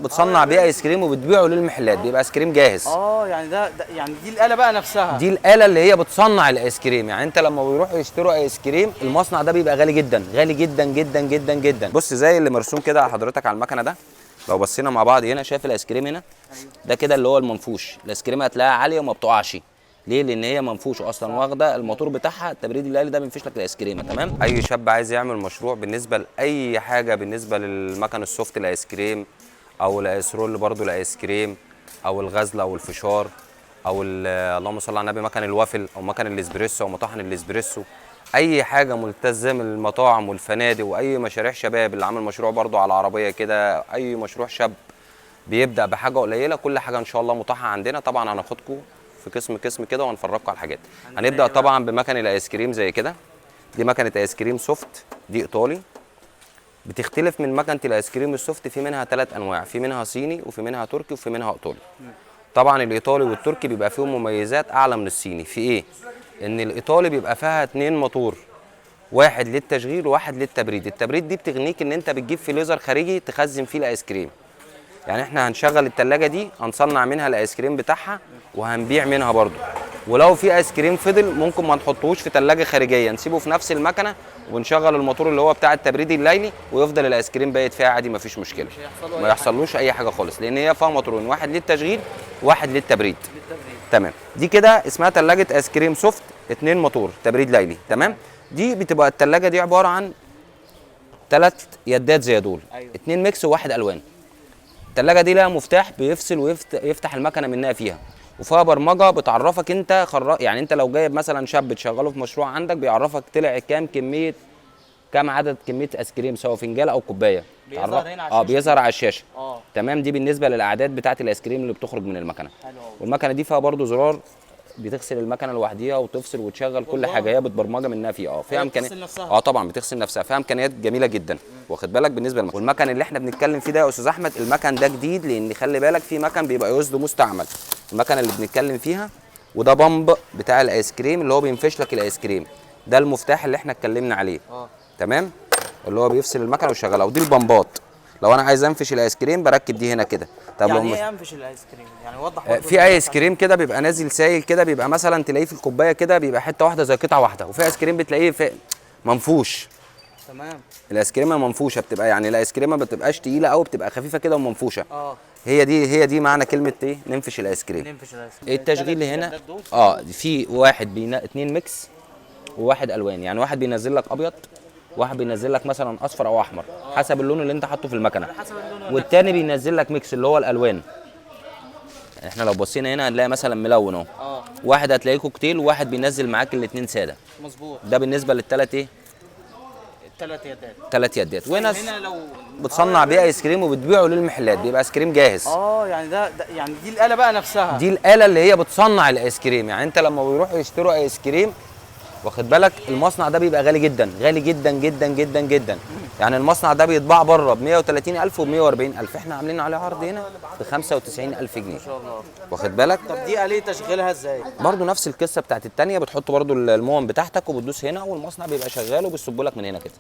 بتصنع بيه ايس كريم وبتبيعه للمحلات، بيبقى ايس كريم جاهز. يعني ده يعني دي الآلة بقى نفسها. دي الآلة اللي هي بتصنع الايس كريم. يعني انت لما بيروحوا يشتروا ايس كريم، المصنع ده بيبقى غالي جدا، غالي جدا جدا جدا جدا. بص زي اللي مرسوم كده على حضرتك على المكنه ده، لو بصينا مع بعض هنا، شايف الايس كريم هنا؟ ده كده اللي هو المنفوش. الايس كريم هتلاقيها عاليه وما بتقعش. ليه؟ لان هي منفوش اصلا، واخده الموتور بتاعها التبريد الآلي ده بينفش لك الايس كريمه. تمام. اي شاب عايز يعمل مشروع بالنسبه لاي حاجه، بالنسبه للمكن السوفت الايس كريم، او الايس رول برضو الايس كريم، او الغزل او الفشار، او اللهم صل على النبي مكن الوافل، او مكن الاسبريسو، او مطاحن الاسبريسو، اي حاجه ملتزمه للمطاعم والفنادق، واي مشاريع شباب اللي عامل مشروع برضو على عربيه كده، اي مشروع شاب بيبدا بحاجه قليله، كل حاجه ان شاء الله متاحه عندنا. طبعا هناخدكم في قسم كده وهنفرجكم على الحاجات. هنبدا طبعا بمكن الايس كريم زي كده. دي مكنه ايس كريم سوفت، دي ايطالي. بتختلف من مكنه الايس كريم السوفت، في منها 3 انواع، في منها صيني وفي منها تركي وفي منها ايطالي. طبعا الايطالي والتركي بيبقى فيهم مميزات اعلى من الصيني. في ايه؟ ان الايطالي بيبقى فيها 2 موتور، واحد للتشغيل وواحد للتبريد. التبريد دي بتغنيك ان انت بتجيب فريزر خارجي تخزن فيه الايس كريم. يعني احنا هنشغل التلاجة دي، هنصنع منها الايس كريم بتاعها وهنبيع منها برضو. ولو في ايس كريم فضل، ممكن ما نحطوش في تلاجة خارجيه، نسيبه في نفس المكنه ونشغل الموتور اللي هو بتاع التبريد الليلي، ويفضل الايس كريم بايت فيها عادي، مفيش مشكله، ما يحصلوش اي حاجه خالص، لان هي فيها موتورين، واحد للتشغيل وواحد للتبريد. تمام. دي كده اسمها تلاجة ايس كريم سوفت، 2 موتور تبريد ليلي. تمام. دي بتبقى التلاجة دي عباره عن 3 يدات زي دول، 2 ميكس وواحد الوان. التلاجة دي لها مفتاح بيفصل ويفتح المكنه منها فيها، وفيها برمجه بتعرفك انت يعني انت لو جايب مثلا شاب تشغله في مشروع عندك، بيعرفك طلع كام عدد كميه ايس كريم، سواء فنجان او كوبايه. بيظهر هنا على الشاشه. بيظهر على الشاشه. تمام. دي بالنسبه للاعداد بتاعه الايس كريم اللي بتخرج من المكنه. والمكنه دي فيها برده زرار بتغسل المكنه لوحديها وتفصل وتشغل كل حاجه، هي بتبرمجه منها فيها. فيها امكانيات. طبعا بتغسل نفسها، فيها امكانيات جميله جدا. واخد بالك بالنسبه للمكن. والمكن اللي احنا بنتكلم فيه ده يا استاذ احمد، المكن ده جديد، لان خلي بالك في مكن بيبقى يوزد مستعمل. المكنه اللي بنتكلم فيها، وده بامب بتاع الايس كريم اللي هو بينفش لك الايس كريم. ده المفتاح اللي احنا اتكلمنا عليه. تمام. اللي هو بيفصل المكنه ويشغلها. ودي البمبات، لو انا عايز انفش الايس كريم بركب دي هنا كده. طب يعني ايه انفش الايس كريم؟ يعني وضح. في ايس كريم كده بيبقى نازل سايل كده، بيبقى مثلا تلاقيه في الكوبايه كده بيبقى حته واحده زي قطعه واحده، وفي ايس كريم بتلاقيه منفوش. تمام. الايس كريمه منفوشه، بتبقى يعني الايس كريمه ما بتبقاش تقيله قوي، بتبقى خفيفه كده ومنفوشه. هي دي معنى كلمه ايه؟ ننفش الايس كريم. التشغيل هنا في واحد 2 ميكس وواحد الوان. يعني واحد بينزل لك ابيض، واحد بينزل لك مثلا اصفر او احمر، حسب اللون اللي انت حاطه في المكنه. والتاني بينزل لك ميكس اللي هو الالوان. احنا لو بصينا هنا هنلاقي مثلا ملون اهو. واحد هتلاقيه كوكتيل، وواحد بينزل معاك الاثنين ساده. مظبوط. ده بالنسبه للثلاث ايه؟ 3 يدات. وناس هنا لو بتصنع بيه ايس كريم وبتبيعه للمحلات، بيبقى ايس كريم جاهز. يعني ده يعني دي الآلة بقى نفسها. دي الآلة اللي هي بتصنع الايس كريم. يعني انت لما بيروحوا يشتروا ايس كريم، واخد بالك، المصنع ده بيبقى غالي جدا، غالي جدا جدا جدا جدا. يعني المصنع ده بيتباع بره ب 130,000 وب 140,000، احنا عاملين عليه عرض هنا ب 95,000 جنيه. ما شاء الله. واخد بالك. طب دي آلية تشغيلها ازاي؟ برضه نفس القصه بتاعت الثانيه، بتحط برضه المون بتاعتك وبتدوس هنا، والمصنع بيبقى شغال وبيصب لك من هنا كده.